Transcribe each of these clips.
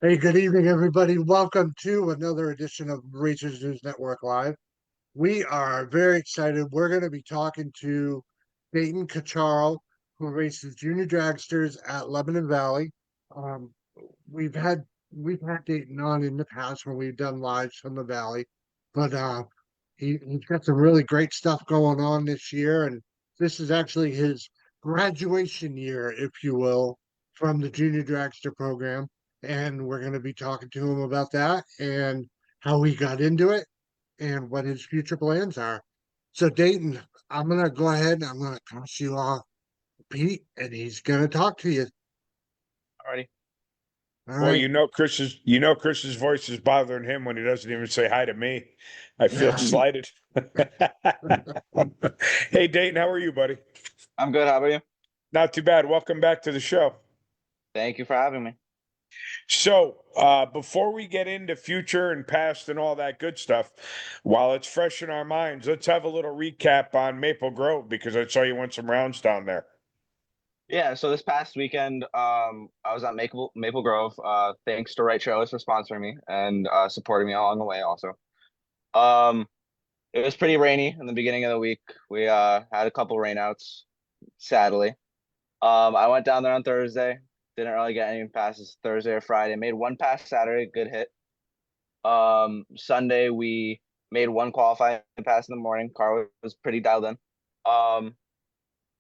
Hey, good evening, everybody. Welcome to another edition of Racers News Network Live. We are very excited. We're going to be talking to Dayton Cocchiaro, who races junior dragsters at Lebanon Valley. Um, we've had we've had Dayton on in the past when we've done lives from the Valley, but he's got some really great stuff going on this year, and this is actually his graduation year, if you will, from the junior dragster program. And we're going to be talking to him about that and how he got into it and what his future plans are. So, Dayton, I'm going to go ahead and I'm going to pass you off Pete, and he's going to talk to you. Alrighty. All Well, right. Chris's voice is bothering him when he doesn't even say hi to me. I feel Yeah. slighted. Hey, Dayton, how are you, buddy? I'm good. How about you? Not too bad. Welcome back to the show. Thank you for having me. So, before we get into future and past and all that good stuff, while it's fresh in our minds, let's have a little recap on Maple Grove because I saw you went some rounds down there. Yeah, so this past weekend, I was at Maple Grove. Thanks to Right Trailers for sponsoring me and supporting me along the way also. Um, it was pretty rainy in the beginning of the week. We had a couple rainouts, sadly. I went down there on Thursday. Didn't really get any passes Thursday or Friday. Made one pass Saturday, good hit. Sunday we made one qualifying pass in the morning. Car was pretty dialed in. Um,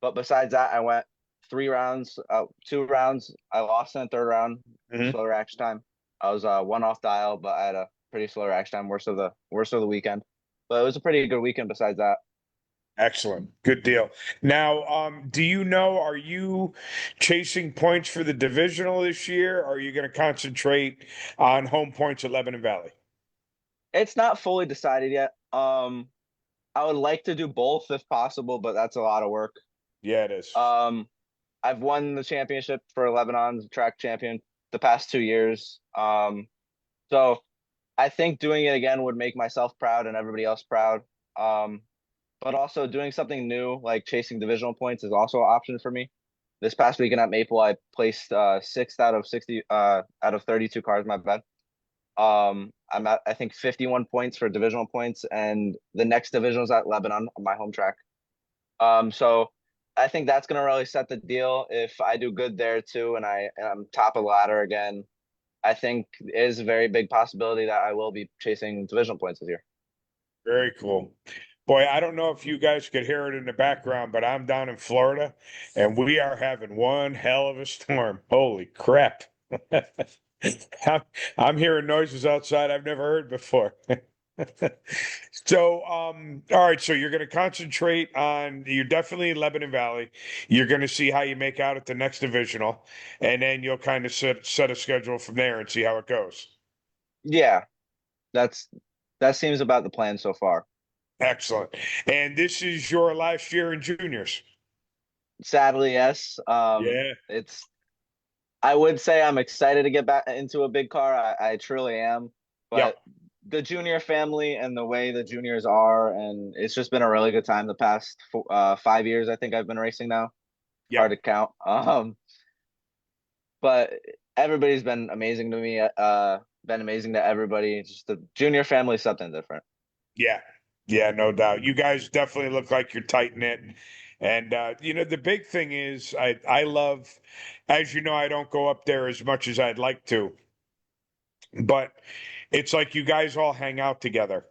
But besides that, I went 3 rounds, 2 rounds. I lost in the third round, Mhm. slow reaction time. I was one off dial, but I had a pretty slow reaction time, worst of the weekend. But it was a pretty good weekend besides that. Excellent. Good deal. Now, do you know, are you chasing points for the divisional this year? Or are you going to concentrate on home points at Lebanon Valley? It's not fully decided yet. I would like to do both if possible, but that's a lot of work. Yeah, it is. Um, I've won the championship for Lebanon's track champion the past 2 years. So I think doing it again would make myself proud and everybody else proud. Um, but also doing something new, like chasing divisional points, is also an option for me. This past weekend at Maple, I placed sixth out of 60 out of 32 cars. My bad. I'm at I think 51 points for divisional points, and the next divisional is at Lebanon on my home track. So I think that's gonna really set the deal. If I do good there too, and I'm top of the ladder again, I think it is a very big possibility that I will be chasing divisional points this year. Very cool. Boy, I don't know if you guys could hear it in the background, but I'm down in Florida and we are having one hell of a storm. Holy crap. I'm, I'm hearing noises outside I've never heard before. So, all right, so you're going to concentrate on, you're definitely in Lebanon Valley. You're going to see how you make out at the next divisional, and then you'll kind of set a schedule from there and see how it goes. Yeah, that's that seems about the plan so far. Excellent. And this is your last year in juniors. Sadly, yes. Yeah. It's I would say I'm excited to get back into a big car. I truly am. But Yep. the junior family and the way the juniors are, and it's just been a really good time the past 5 years. I think I've been racing now. Hard Yep. to count. But everybody's been amazing to me. Been amazing to everybody. Just the junior family is something different. Yeah. Yeah, no doubt. You guys definitely look like you're tight knit. And the big thing is I love, as you know, I don't go up there as much as I'd like to, but it's like you guys all hang out together.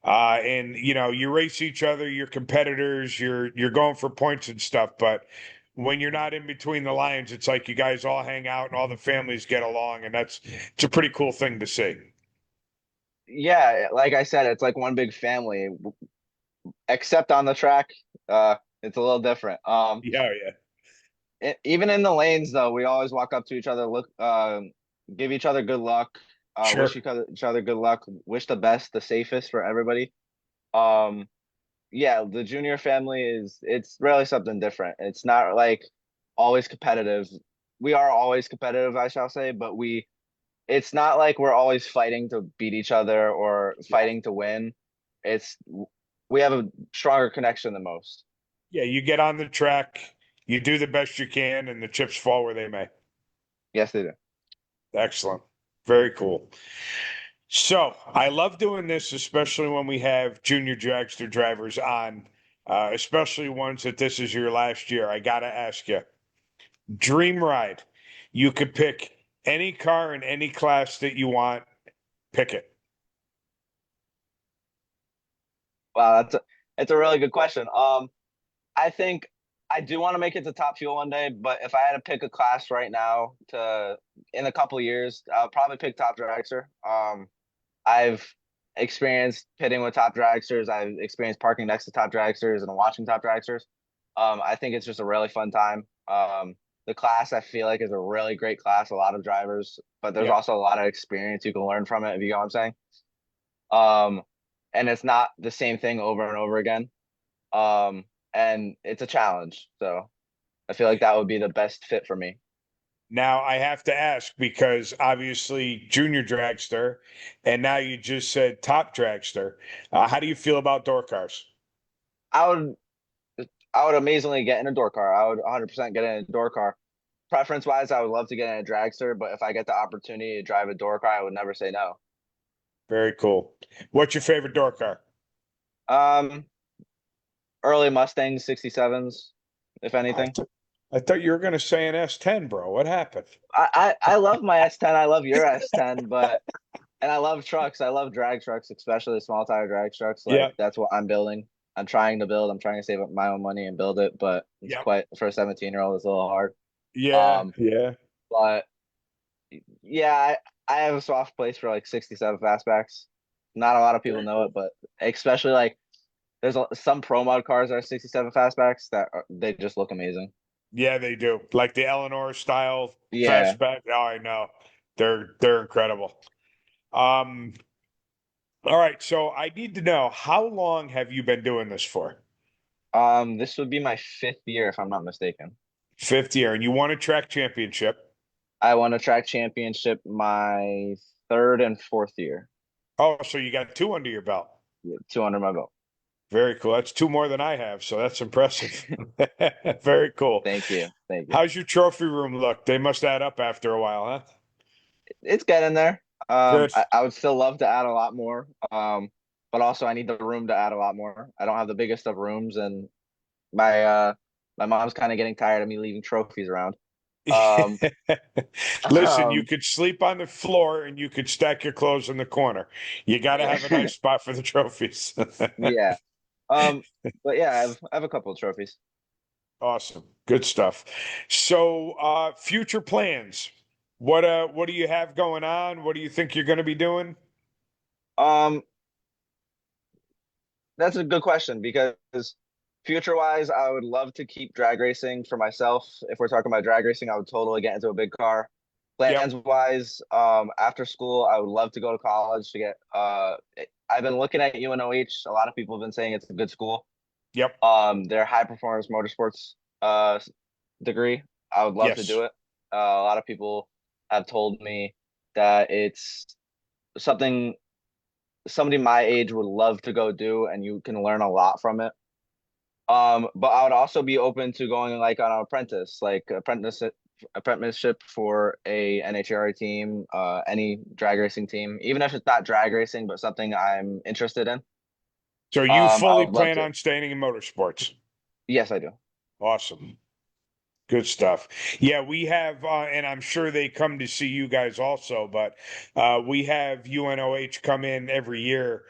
And you race each other, you're competitors, you're going for points and stuff, but when you're not in between the lines, it's like you guys all hang out and all the families get along, and it's a pretty cool thing to see. Yeah, like I said, it's like one big family, except on the track. It's a little different. Yeah, yeah. Even in the lanes, though, we always walk up to each other, give each other good luck, wish Sure. each other good luck, wish the best, the safest for everybody. Um, yeah, the junior family it's really something different. It's not like always competitive. We are always competitive, I shall say, but it's not like we're always fighting to beat each other or Yeah. fighting to win. It's we have a stronger connection than most. Yeah, you get on the track, you do the best you can, and the chips fall where they may. Yes, they do. Excellent. Very cool. So I love doing this, especially when we have junior dragster drivers on, especially ones that this is your last year. I gotta ask you, dream ride. You could pick any car in any class that you want. Pick it. Wow, it's a really good question. I think I do want to make it to Top Fuel one day, but if I had to pick a class right now to in a couple of years, I'll probably pick Top Dragster. I've experienced pitting with top dragsters. I've experienced parking next to top dragsters and watching top dragsters. I think it's just a really fun time. The class I feel like is a really great class, a lot of drivers, but there's Yeah. also a lot of experience you can learn from it, if you know what I'm saying. Um, and it's not the same thing over and over again. Um, and it's a challenge. So I feel like that would be the best fit for me. Now I have to ask because obviously junior dragster, and now you just said top dragster. How do you feel about door cars? I would I would amazingly get in a door car. I would 100% get in a door car. Preference wise, I would love to get in a dragster, but if I get the opportunity to drive a door car, I would never say no. Very cool. What's your favorite door car? Um, Early Mustangs, 67s, if I, anything. th- I thought you were going to say an S10, bro. What happened? I love my S10. I love your S10, but and I love trucks. I love drag trucks, especially small tire drag trucks. Like Yeah. that's what I'm building. I'm trying to build. I'm trying to save up my own money and build it, but it's Yep. quite for a 17-year-old. It's a little hard. Yeah. Um, Yeah. but yeah, I have a soft place for like 67 fastbacks. Not a lot of people Very know it, cool. but especially like there's some pro mod cars that are 67 fastbacks they just look amazing. Yeah, they do. Like the Eleanor style Yeah. fastback. Oh, I know. They're incredible. Um, all right. So I need to know, how long have you been doing this for? This would be my fifth year if I'm not mistaken. Fifth year, and you won a track championship. I won a track championship my third and fourth year. Oh, so you got two under your belt. Yeah, two under my belt. Very cool. That's two more than I have, so that's impressive. Very cool. Thank you. Thank you. How's your trophy room look? They must add up after a while, huh? It's getting there. Good. I would still love to add a lot more. But also I need the room to add a lot more. I don't have the biggest of rooms, and my mom's kind of getting tired of me leaving trophies around. Um, Listen, you um, could sleep on the floor and you could stack your clothes in the corner. You got to have a nice spot for the trophies. yeah. Um, but yeah, I have a couple of trophies. Awesome. Good stuff. So, future plans. What do you have going on? What do you think you're going to be doing? Um, that's a good question because future wise, I would love to keep drag racing for myself. If we're talking about drag racing, I would totally get into a big car. Yep. Plans wise, after school, I would love to go to college to get I've been looking at UNOH. A lot of people have been saying it's a good school. Yep. Their high performance motorsports degree. I would love to Yes. do it. A lot of people have told me that it's something somebody my age would love to go do, and you can learn a lot from it. But I would also be open to going like on an apprentice, like apprenticeship for a NHRA team, any drag racing team, even if it's not drag racing, but something I'm interested in. So you I fully would love plan to. on staying in motorsports. Yes, I do. Awesome. Good stuff. Yeah, we have, and I'm sure they come to see you guys also, but we have UNOH come in every year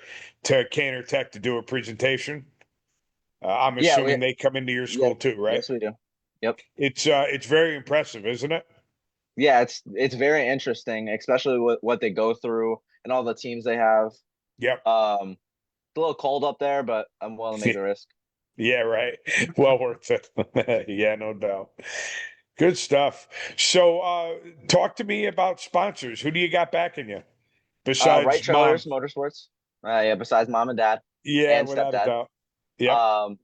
to Cantor Tech to do a presentation. I'm Yeah, we assuming they come into your school yep, too, right? yes we do. Yep. It's very impressive, isn't it? Yeah, it's very interesting, especially what they go through and all the teams they have. Yep. It's a little cold up there, but I'm willing to make the risk. Yeah, right. Well worth it. Yeah, no doubt. Good stuff. So, talk to me about sponsors. Who do you got backing you Right besides mom? Trailers Motorsports. Yeah, besides mom and dad Yeah, and without a stepdad. doubt. Yep. Um,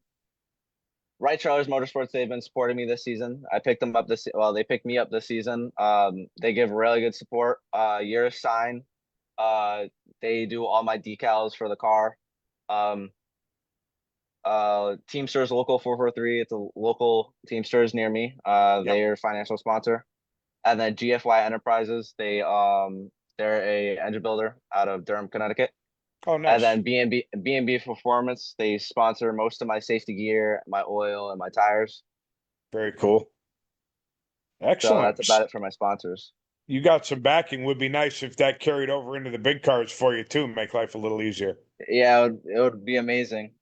Right Trailers Motorsports, they've been supporting me this season. I picked them up well, they picked me up this season. They give really good support. Your sign. Uh, they do all my decals for the car. Um, Teamsters Local 443. It's a local Teamsters near me. Yep. They're a financial sponsor. And then GFY Enterprises, They're a engine builder out of Durham, Connecticut. Oh, And nice. then B&B Performance, they sponsor most of my safety gear, my oil, and my tires. Very cool. So that's Excellent. about it for my sponsors. You got some backing. Would be nice if that carried over into the big cars for you too, make life a little easier. Yeah, it would be amazing.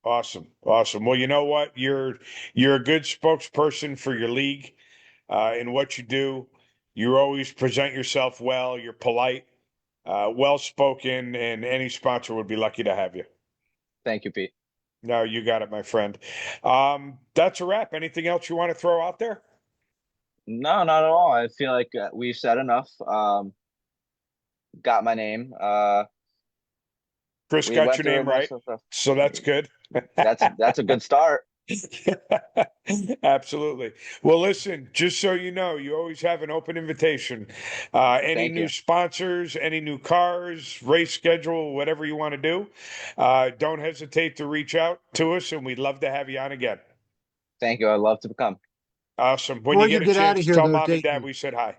Awesome. Awesome. Well, you know what? You're a good spokesperson for your league, in what you do. You always present yourself well. You're polite, well spoken, and any sponsor would be lucky to have you. Thank you, Pete. No, you got it, my friend. That's a wrap. Anything else you want to throw out there? No, not at all. I feel like we've said enough. Got my name. Chris We got went your through name right, most of the stuff. so that's good. That's a good start. Absolutely. Well, listen, just so you know, you always have an open invitation. Any Thank new you. sponsors, any new cars, race schedule, whatever you want to do, don't hesitate to reach out to us, and we'd love to have you on again. Thank you. I'd love to come. Awesome. When Before you you get a get out of chance, here, tell though, mom and dad Dayton, we said hi.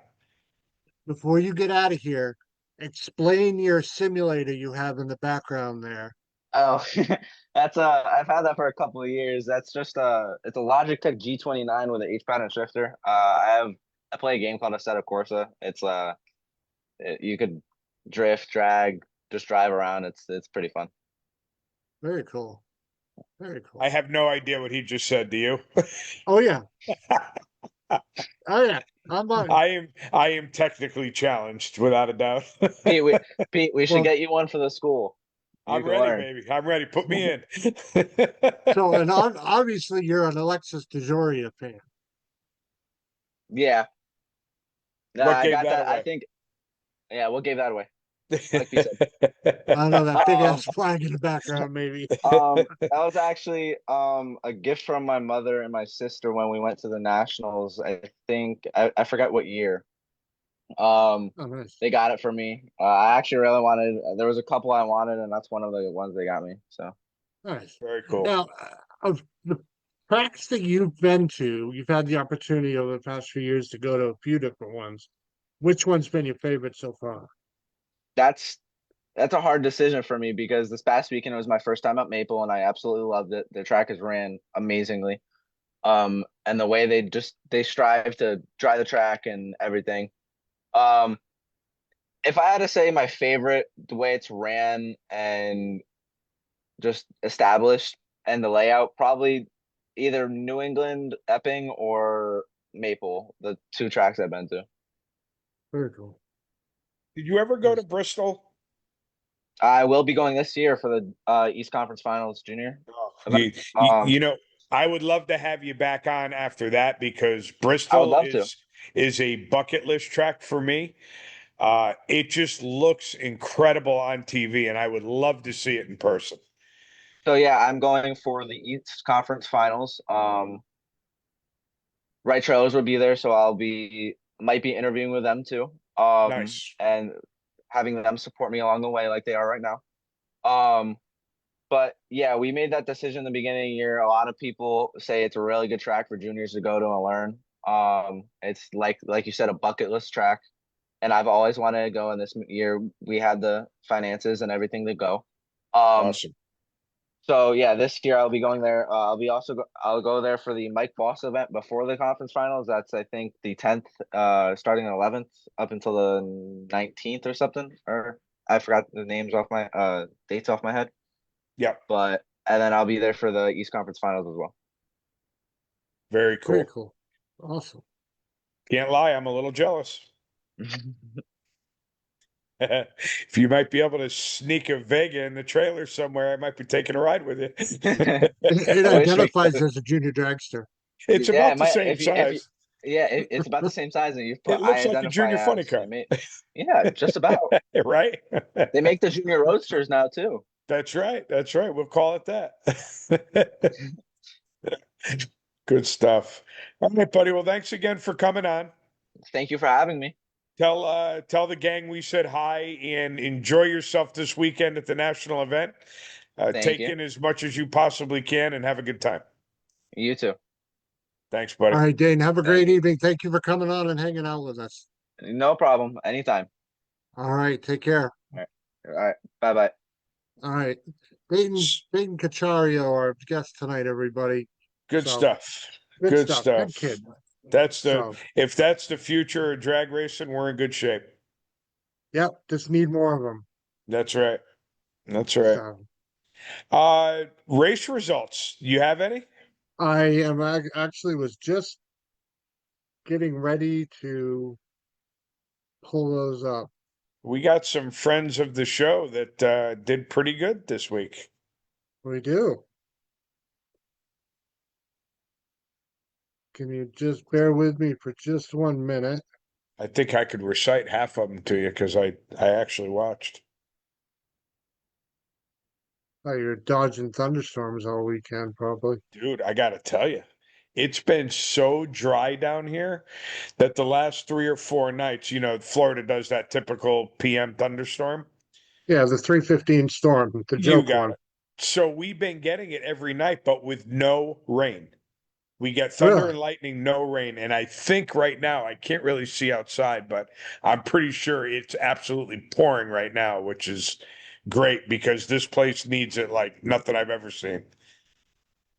before you get out of here, explain your simulator you have in the background there. Oh, that's I've had that for a couple of years. That's just it's a Logitech G29 with an H pattern shifter. I play a game called Assetto Corsa. You could drift, drag, just drive around. It's pretty fun. Very cool. Very cool. I have no idea what he just said. Do you? Oh yeah. Oh yeah. I'm on. I am technically challenged without a doubt. Pete, we should Well, get you one for the school. You I'm can ready, learn. baby. I'm ready. Put me in. so and obviously you're an Alexis DeJoria fan. Yeah. Nah, What I gave got that that. I away? think yeah, what gave that away? Like Pete said. I know that big Um, ass flag in the background, maybe. that was actually a gift from my mother and my sister when we went to the nationals. I think I forgot what year. Um, Oh, nice. they got it for me. I actually really wanted. There was a couple I wanted, and that's one of the ones they got me. So Nice. Very cool. Now, of the tracks that you've been to, you've had the opportunity over the past few years to go to a few different ones. Which one's been your favorite so far? that's that's a hard decision for me because this past weekend was my first time at Maple, and I absolutely loved it. The track is ran amazingly. And the way they strive to dry the track and everything. Um, if I had to say my favorite, the way it's ran and just established and the layout, probably either New England, Epping, or Maple, the two tracks I've been to. Very cool. Did you ever go to Nice. Bristol? I will be going this year for the East Conference Finals junior Oh, event. you know, I would love to have you back on after that because I would Bristol love to. is a bucket list track for me. It just looks incredible on TV, and I would love to see it in person. So yeah, I'm going for the East Conference Finals. Right Trailers will be there, so might be interviewing with them too. Nice. And having them support me along the way like they are right now. Um, but yeah, we made that decision in the beginning of the year. A lot of people say it's a really good track for juniors to go to and learn. It's like you said, a bucket list track, and I've always wanted to go. And this year, we had the finances and everything to go. Um, Awesome. so yeah, this year I'll be going there. I'll go there for the Mike Boss event before the conference finals. That's I think the 10th, starting on 11th up until the 19th or something. Or I forgot the names off my dates off my head. Yep. But and then I'll be there for the East Conference finals as well. Very Very cool. cool. Awesome. Can't lie, I'm a little jealous. If you might be able to sneak a Vega in the trailer somewhere, I might be taking a ride with you. It I wish we identifies could. as a junior dragster. It's Yeah, it about the might same if you size. yeah, it's about the same size and you It put I looks like a identify junior funny as car, you may yeah, just about. right? They make the junior roadsters now too. That's right. That's right. We'll call it that. Good stuff. All right, buddy. Well, thanks again for coming on. Thank you for having me. Tell the gang we said hi and enjoy yourself this weekend at the national event. Thank Take you. in as much as you possibly can and have a good time. You too. Thanks, All buddy. right, Dane, have a Thank great you. evening. Thank you for coming on and hanging out with us. No problem. Anytime. All right, take care. All right. Bye bye. All right. Dayton Cocchiaro, our guest tonight, everybody. Good So stuff. good Good stuff. Good stuff. kid. That's the So if that's the future of drag racing, we're in good shape. yep, just need more of them. That's right. That's right. So Race results. You have any? actually was just getting ready to pull those up. We got some friends of the show that did pretty good this week. We do. Can you just bear with me for just 1 minute? I think I could recite half of them to you because I actually watched. Oh, you're dodging thunderstorms all weekend, probably. Dude, I gotta tell you, it's been so dry down here that the last 3 or 4 nights, Florida does that typical PM thunderstorm. Yeah, the 315 storm, the You joke got one. it. So we've been getting it every night, but with no rain. We get thunder Really? and lightning, no rain. And I think right now, I can't really see outside, but I'm pretty sure it's absolutely pouring right now, which is great because this place needs it like nothing I've ever seen.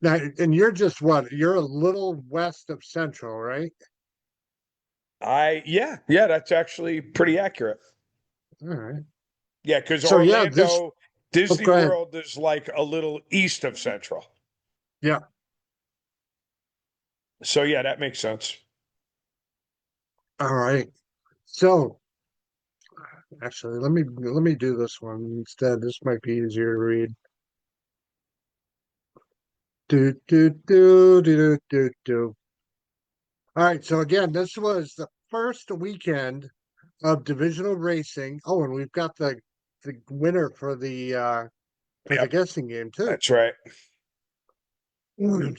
Now, and you're just what? You're a little west of Central, right? Yeah, that's actually pretty accurate. All right. Yeah, because So yeah, this. Orlando, Oh, Disney go ahead. World is like a little east of Central. Yeah. So yeah, that makes sense. All right. So actually, let me do this one instead. This might be easier to read. Do do do do do do do. All right. So again, this was the first weekend of divisional racing. Oh, and we've got the winner for the Yep, guessing game too. that's right.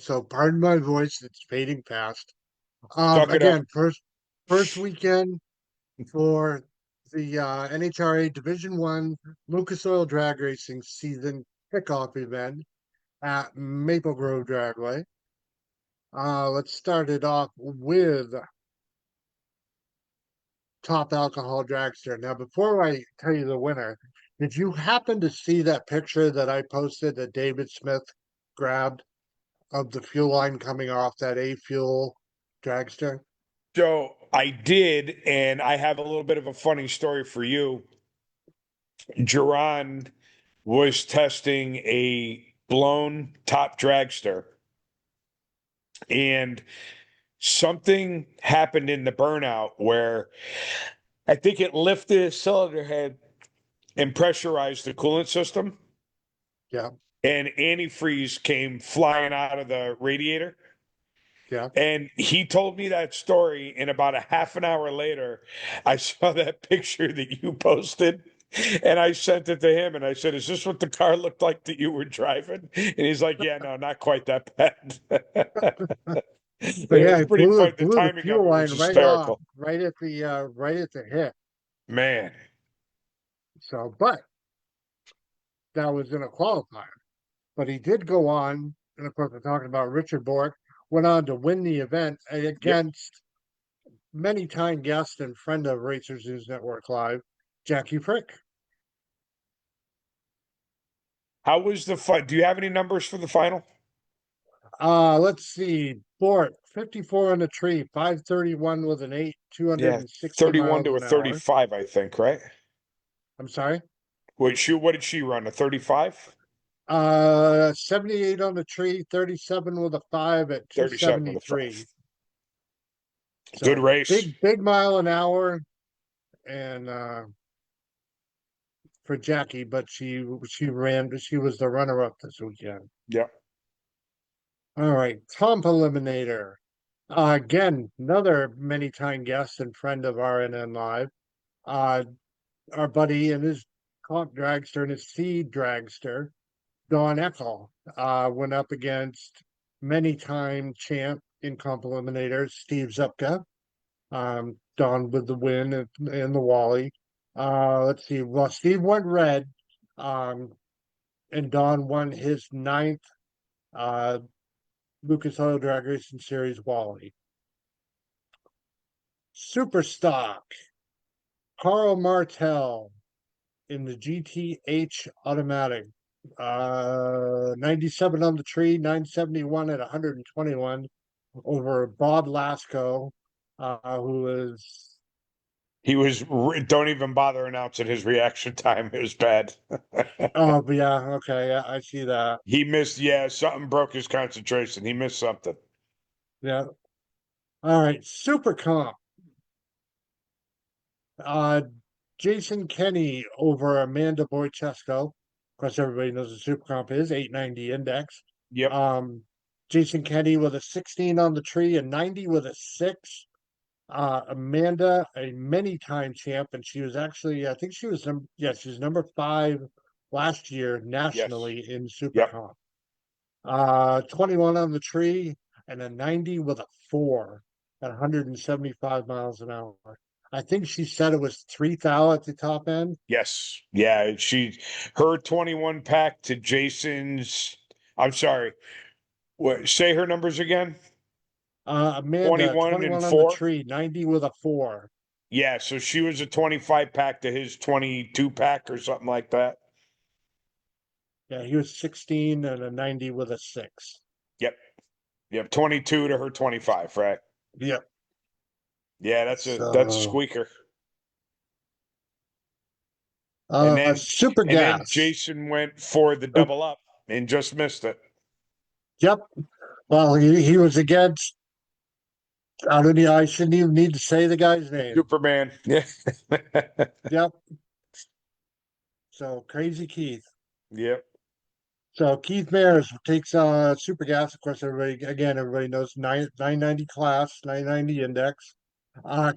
So pardon my voice, it's fading fast. Suck it up. Again, first weekend for the NHRA Division One Lucas Oil Drag Racing season kickoff event at Maple Grove Dragway. Let's start it off with Top Alcohol Dragster. Now, before I tell you the winner, did you happen to see that picture that I posted that David Smith grabbed of the fuel line coming off that A Fuel Dragster? So I did, and I have a little bit of a funny story for you. Geron was testing a blown top dragster, and something happened in the burnout where I think it lifted his cylinder head and pressurized the coolant system, Yeah, and antifreeze came flying out of the radiator. yeah. And he told me that story, and about a half an hour later, I saw that picture that you posted, and I sent it to him, and I said, "Is this what the car looked like that you were driving?" And he's like, "Yeah, no, not quite that bad." So It yeah, was he pretty funny. The blew the timing of fuel it line was right off, hysterical. right at the hip. Man, So, but that was in a qualifier. But he did go on, and of course, we're talking about Richard Bork, went on to win the event yep. against many time guest and friend of Racers News Network Live, Jackie Frick. How was the fight? Do you have any numbers for the final? Let's see. Bork, 54 in the tree, 531 with an 8, Yeah, 260 31 miles to a an hour. 35, I think, right? I'm sorry. What did she run? A 35? 78 on the tree, 37 with a 5 at 37 with a 273. 5. Good So race. big mile an hour and for Jackie, but she was the runner up this weekend. Yep. All right, Tom Eliminator. Again, another many time guest and friend of RNN Live. Uh our buddy and his comp dragster and his seed dragster, Don Eckel, went up against many time champ in comp eliminator, Steve Zupka. Don with the win and the Wally. Let's see. Well, Steve went red, and Don won his ninth uh, Lucas Oil Drag Racing Series Wally. Super Stock. Carl Martel in the GTH automatic. 97 on the tree, 971 at 121 over Bob Lasco, who is Don't even bother announcing his reaction time. It was bad. oh yeah, okay, yeah, I see that. He missed, yeah, something broke his concentration. He missed something. Yeah. All right, Super Comp. Uh Jason Kenny over Amanda Boychesco. Of course, everybody knows what Super Comp is, 890 index. Yep. Um Jason Kenny with a 16 on the tree and 90 with a 6. Amanda, a many-time champ, and she was actually, I think she was she was number 5 last year Yes. nationally in Super Yep. Comp. 21 on the tree and a 90 with a 4 at 175 miles an hour. I think she said it was 3,000 at the top end. Yes. Yeah. Her 21 pack to Jason's. I'm sorry. What, say her numbers again. Amanda, 21 and 21 on the 4. tree, 90 with a 4. Yeah. So she was a 25 pack to his 22 pack or something like that. Yeah, he was 16 and a 90 with a 6. Yep. Yep. 22 to her 25, right? Yep. Yeah. That's a So, squeaker. And then Super Gas. Jason went for the Oh, double up and just missed it. yep. Well, he was against. I don't know. I shouldn't even need to say the guy's name. Superman. Yeah. Yep. So Crazy Keith. Yep. So Keith Mares takes Super Gas. Of course, everybody knows 990 class, 990 index.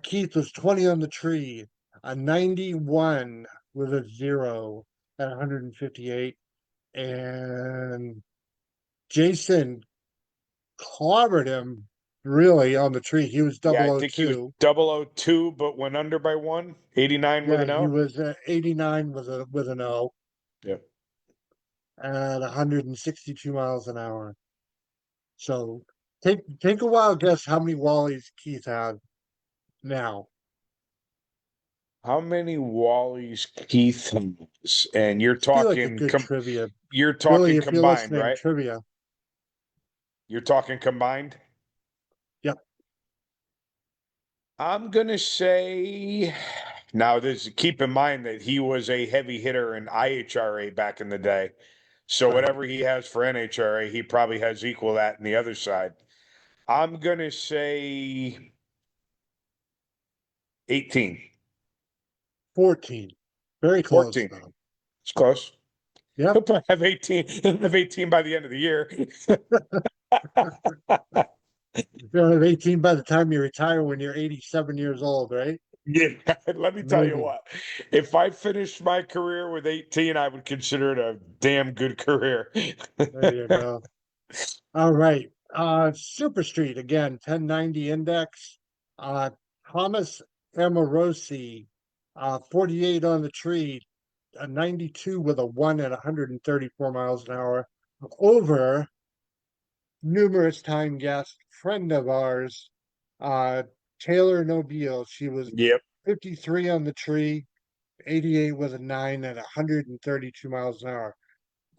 Keith was 20 on the tree, a 91 with a 0 at 158. And Jason clobbered him really on the tree. He was Yeah, double I O think he was two. 002, but went under by one. 89 with Yeah, an he O. was 89 with an O Yep. at 162 miles an hour. So take a wild guess how many Wallies Keith had now. How many Wallies Keith has? And This would be like a good trivia. you're Billy, talking if you're combined, listening, right? trivia. You're talking combined. Yep. I'm gonna say now this keep in mind that he was a heavy hitter in IHRA back in the day. So Right. whatever he has for NHRA, he probably has equal that in the other side. I'm gonna say 18. 14. Very close 14. though. It's close. He'll Yep. probably have 18. He'll have 18 by the end of the year. You'll have 18 by the time you retire when you're 87 years old, right? Yeah, let me tell you Maybe. what. If I finished my career with 18, I would consider it a damn good career. There you go. All right. Super Street again, 1090 index. Uh, Thomas Amorosi, 48 on the tree, a 92 with a 1 at 134 miles an hour over numerous time guest friend of ours, uh, Taylor Nobile. She was Yep. 53 on the tree, 88 with a 9 at 132 miles an hour.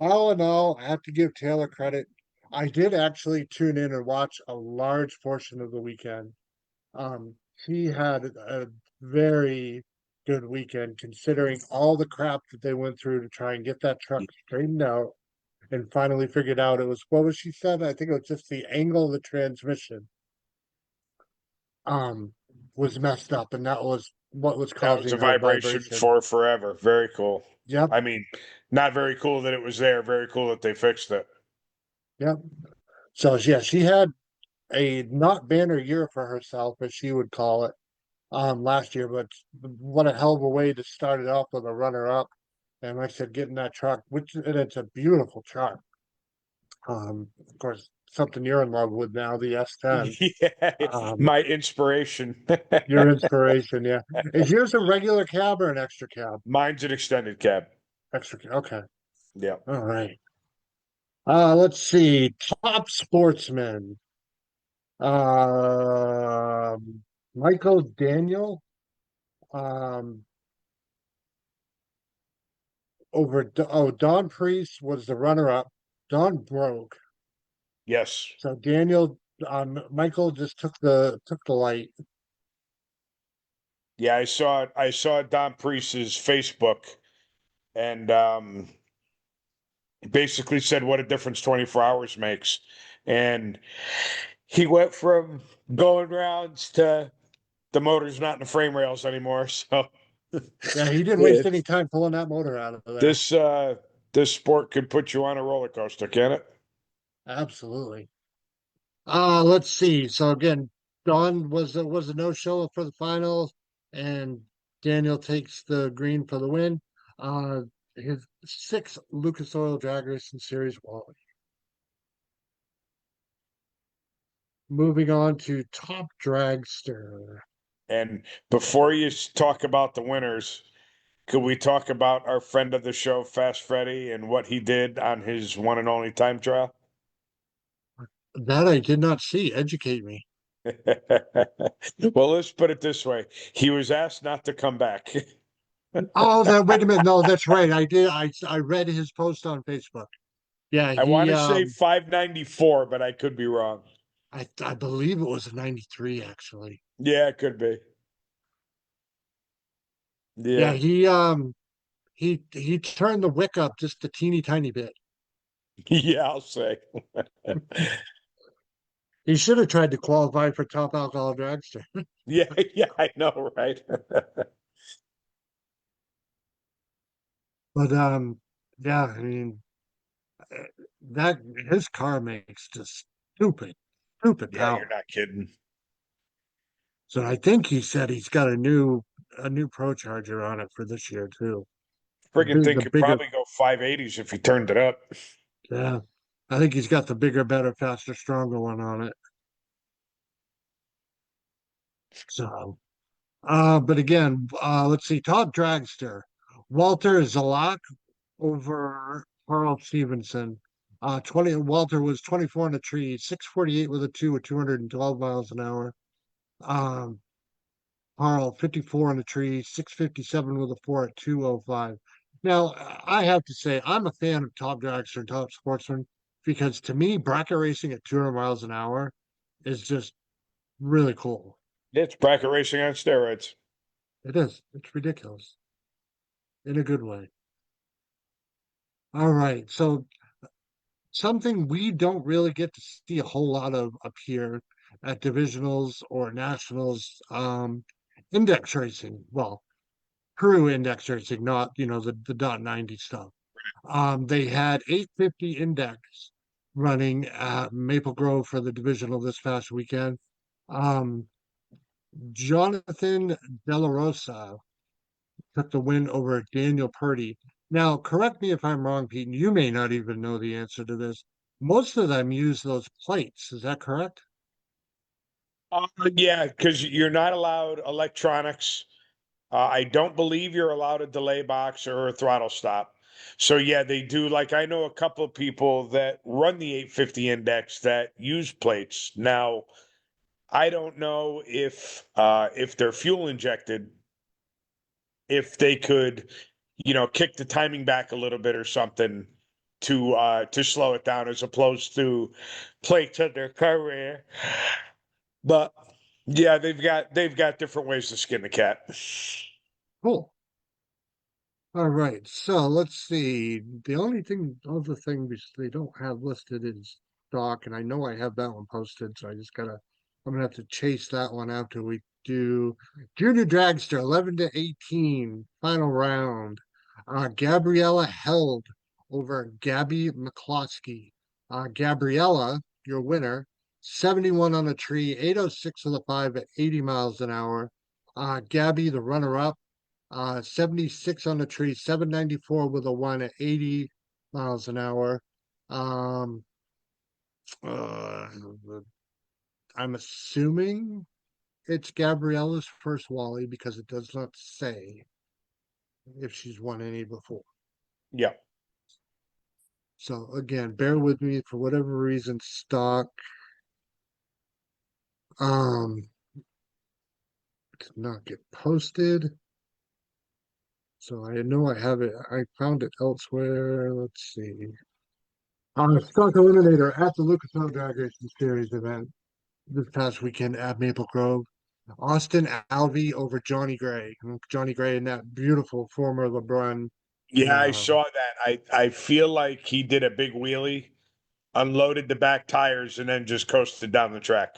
All in all, I have to give Taylor credit. I did actually tune in and watch a large portion of the weekend. He had a very good weekend considering all the crap that they went through to try and get that truck straightened out and finally figured out it was what was she said? I think it was just the angle of the transmission um was messed up and that was what was That was a causing her vibration vibration. for forever. Very cool. Yep, I mean, not very cool that it was there. Very cool that they fixed it. yep. So yeah, she had a not banner year for herself, as she would call it, last year, but what a hell of a way to start it off with a runner up. And like I said, getting that truck, which and it's a beautiful truck. Of course, something you're in love with now, the S10. Yeah, Um, my inspiration. your inspiration, yeah. Is yours a regular cab or an extra cab? Mine's an extended cab. Extra cab. Okay. Yeah. All right. Let's see. Top sportsman. Um, Michael Daniel. Don Priest was the runner-up. Don broke. Yes. So Michael just took the light. Yeah, I saw Don Priest's Facebook, and basically said what a difference 24 hours makes. And he went from going rounds to the motor's not in the frame rails anymore. So Yeah, he didn't waste any it's time pulling that motor out of there. this this sport could put you on a roller coaster, can it? Absolutely. Let's see. So again, Dawn was a no-show for the final, and Daniel takes the green for the win. Uh, his sixth Lucas Oil Drag Racing Series Wally. Moving on to Top Dragster. And before you talk about the winners, could we talk about our friend of the show, Fast Freddy, and what he did on his one and only time trial? That I did not see. Educate me. Well, let's put it this way. He was asked not to come back. Oh, that wait a minute. No, that's right. I did. I read his post on Facebook. Yeah, I want he to say 594, but I could be wrong. I believe it was a 93 actually. Yeah, it could be. Yeah, Yeah. he turned the wick up just a teeny tiny bit. Yeah, I'll say. He should have tried to qualify for top alcohol dragster. Yeah, yeah, I know, right? But yeah, I mean uh, that his car makes just stupid Yeah, you're power. not kidding. So I think he said he's got a new Pro Charger on it for this year too. Friggin' thing The could bigger, probably go 580s if you turned it up. yeah. I think he's got the bigger, better, faster, stronger one on it. So but again, let's see, Todd Dragster, Walter Zalak over Carl Stevenson. 20 Walter was 24 in the tree, 648 with a two at 212 miles an hour. Um, Carl 54 in the tree, 657 with a four at 205. Now, I have to say, I'm a fan of Top Dragster and Top Sportsman because to me, bracket racing at 200 miles an hour is just really cool. It's bracket racing on steroids. It is. It's ridiculous in a good way. All right. So something we don't really get to see a whole lot of up here at divisionals or nationals, index racing. Well, crew index racing, not, the dot 90 stuff. They had 850 index running at Maple Grove for the divisional this past weekend. Um, Jonathan De La Rosa took the win over Daniel Purdy. Now, correct me if I'm wrong, Pete, and you may not even know the answer to this. Most of them use those plates. Is that correct? Yeah, because you're not allowed electronics. I don't believe you're allowed a delay box or a throttle stop. So yeah, they do. Like I know a couple of people that run the 850 index that use plates. Now, I don't know if they're fuel injected, if they could, kick the timing back a little bit or something to slow it down as opposed to plates under carburetor. But yeah, they've got different ways to skin the cat. Cool. All right, so let's see. The only other thing they don't have listed is stock, and I know I have that one posted, so I'm gonna have to chase that one after we do Junior Dragster 11 to 18 final round. Gabriella held over Gabby McCloskey. Gabriella, your winner, 71 on the tree, 806 of the five at 80 miles an hour. Gabby, the runner-up. 76 on the tree, 794 with a one at 80 miles an hour. Um, uh, I'm assuming it's Gabriella's first Wally because it does not say if she's won any before. Yeah. So again, bear with me for whatever reason, stock um did not get posted. So I know I have it. I found it elsewhere. Let's see. Stock Eliminator at the Lucas Oil Drag Racing Series event this past weekend at Maple Grove. Austin Alvey over Johnny Gray. Johnny Gray in that beautiful former LeBron. Yeah, I Uh, saw that. I feel like he did a big wheelie, unloaded the back tires, and then just coasted down the track.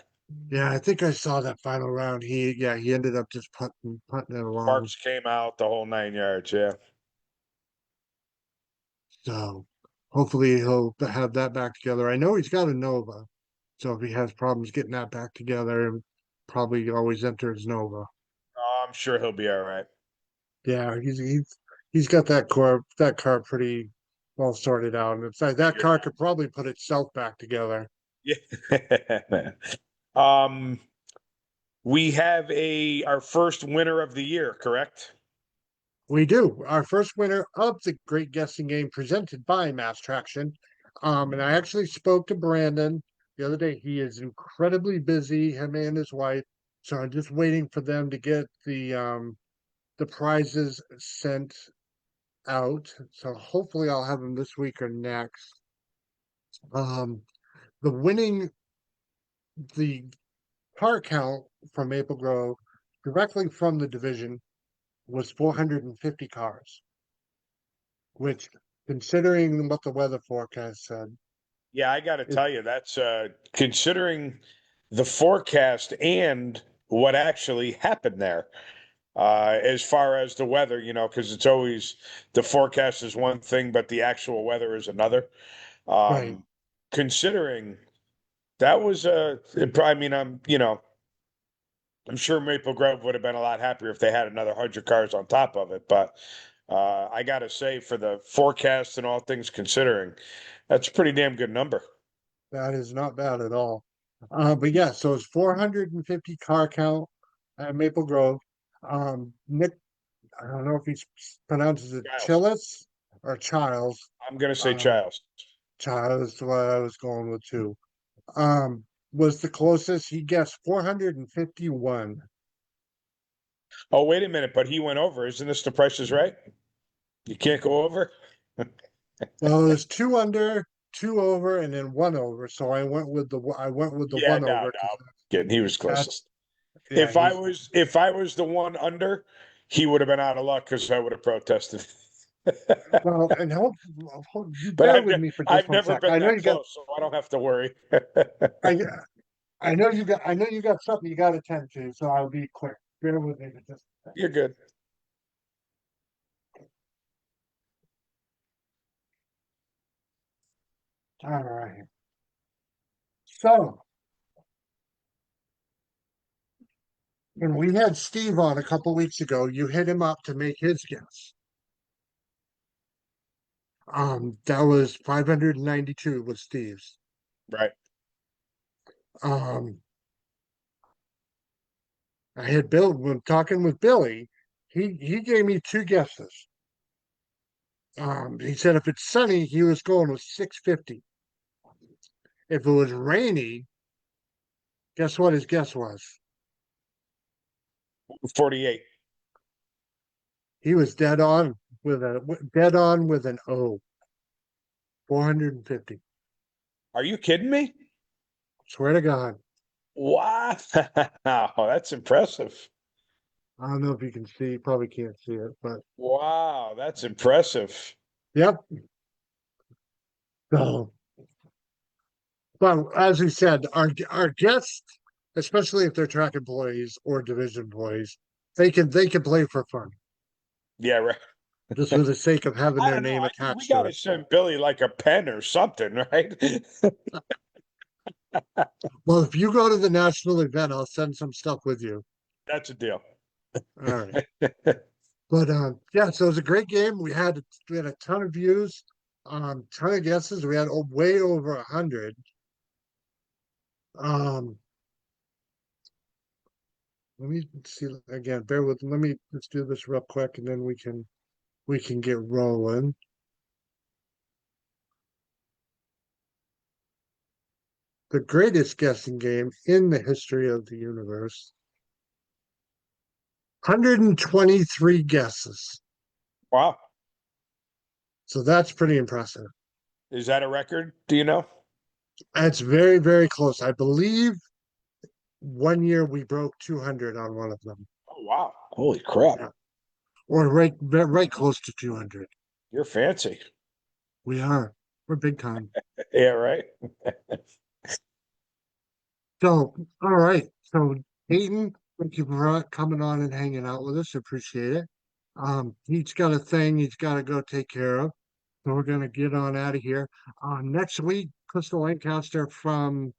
yeah, I think I saw that final round. He ended up just putting it along. Sparks came out the whole 9 yards. Yeah. So hopefully he'll have that back together. I know he's got a Nova, so if he has problems getting that back together, probably always enters Nova. Oh, I'm sure he'll be all right. Yeah, he's got that car pretty well sorted out, and it's like that Figured car out. could probably put itself back together. Yeah. um, we have our first winner of the year, correct? We do. Our first winner of the Great Guessing Game presented by Mass Traction. And I actually spoke to Brandon the other day. He is incredibly busy, him and his wife. So I'm just waiting for them to get the prizes sent out. So hopefully I'll have them this week or next. Um, the winning the car count from Maple Grove directly from the division was 450 cars, which, considering what the weather forecast said, Yeah, I got to is tell you, that's considering the forecast and what actually happened there. As far as the weather, because it's always the forecast is one thing, but the actual weather is another. right. Um, Considering that was I mean, I'm sure Maple Grove would have been a lot happier if they had another 100 cars on top of it. But I got to say, for the forecast and all things considering, that's a pretty damn good number. That is not bad at all. But yeah, so it's 450 car count at Maple Grove. Nick, I don't know if he pronounces it Giles, Chillis or Childs. I'm going to say Um, Giles. Childs is what I was going with too. Um, was the closest. He guessed 451. Oh, wait a minute, but he went over. Isn't this the Price is Right? You can't go over. Well, it was two under, two over, and then one over. So I went with the Yeah, one no, over because no. Kidding. He was that's closest. yeah, he's If I was the one under, he would have been out of luck because I would have protested. well, and hope you But bear with me for just I've one never sec. been that close, so I don't have to worry. I I know you got something you got to attend to, so I'll be quick. Bear with me for just a You're good. sec. All right. So when we had Steve on a couple weeks ago, you hit him up to make his guess. That was 592 was Steve's. Right. Um, I had Bill when talking with Billy, he gave me two guesses. He said if it's sunny, he was going with 650. If it was rainy, guess what his guess was? 48. He was dead on with an O. 450. Are you kidding me? Swear to God. Wow. That's impressive. I don't know if you can see, probably can't see it, but Wow, that's impressive. yep. So, but as we said, our guests, especially if they're track employees or division employees, they can play for fun, Yeah, right. just for the sake of having I their don't know. name I think we attached got to to it. send Billy like a pen or something, right? Well, if you go to the national event, I'll send some stuff with you. That's a deal. All right. But yeah, so it was a great game. We had a ton of views, ton of guesses. We had way over 100. Um, let me see again. Bear with. Let me just do this real quick, and then we can get rolling. The greatest guessing game in the history of the universe. 123 guesses. Wow. So that's pretty impressive. Is that a record? Do you know? And it's very, very close. I believe one year we broke 200 on one of them. Oh, wow. Holy crap. Yeah. Or right close to 200. You're fancy. We are. We're big time. Yeah, right. So, all right. So, Dayton, thank you for coming on and hanging out with us. Appreciate it. He's got a thing he's got to go take care of. So we're gonna get on out of here. Next week, Crystal Lancaster from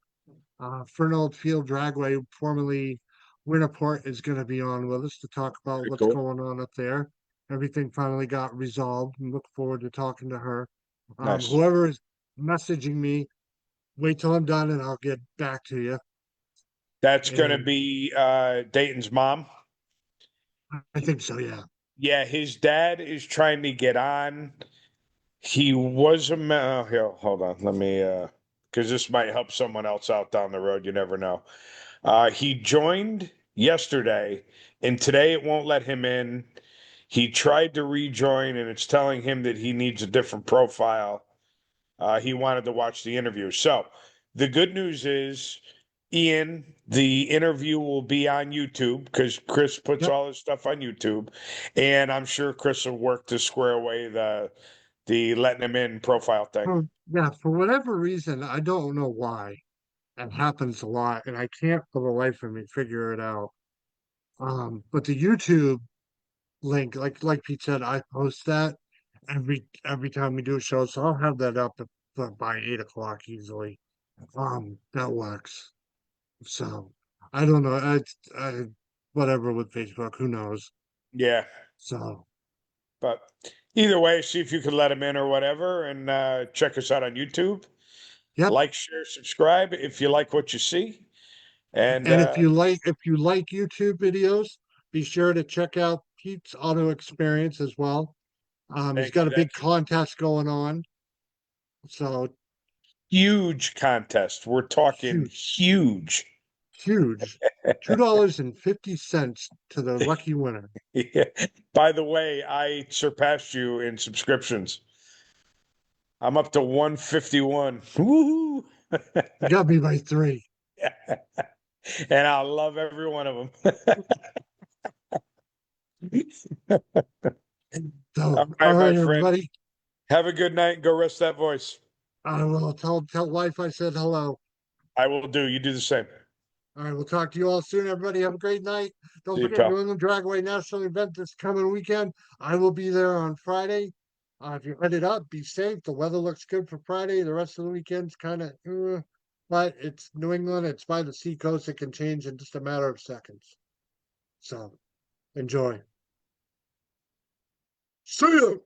Fernald Field Dragway, formerly Winterport, is going to be on with us to talk about Very what's cool. going on up there. Everything finally got resolved, and look forward to talking to her. Nice. Whoever is messaging me, wait till I'm done, and I'll get back to you. That's going to And be Dayton's mom. I think so, yeah. Yeah, his dad is trying to get on. He was a here, hold on. Let me because this might help someone else out down the road. You never know. He joined yesterday, and today it won't let him in. He tried to rejoin, and it's telling him that he needs a different profile. He wanted to watch the interview. So the good news is, Ian, the interview will be on YouTube because Chris puts Yep. all his stuff on YouTube, and I'm sure Chris will work to square away the letting him in profile thing. Yeah, for whatever reason, I don't know why. It happens a lot, and I can't for the life of me figure it out. But the YouTube link, like Pete said, I post that every time we do a show, so I'll have that up by 8 o'clock easily. That works. So I don't know. Whatever with Facebook, who knows? Yeah, So but either way, see if you can let him in or whatever, and check us out on YouTube. yep. Like, share, subscribe if you like what you see, and And if you like YouTube videos, be sure to check out Pete's Auto Experience as well. He's thank got you. a big That's contest going on. So huge contest. We're talking huge, huge. huge. $2.50 to the lucky winner. Yeah. By the way, I surpassed you in subscriptions. I'm up to 151. Woohoo! You got me by 3. And I love every one of them. So, All all right, my right, friend. everybody. Have a good night. Go rest that voice. I will tell wife I said hello. I will do. You do the same. All right, we'll talk to you all soon. Everybody, have a great night. Don't See you, forget pal. New England Dragway National event this coming weekend. I will be there on Friday. If you're headed up, be safe. The weather looks good for Friday. The rest of the weekend's kind of, but it's New England. It's by the seacoast. It can change in just a matter of seconds. So enjoy. See you.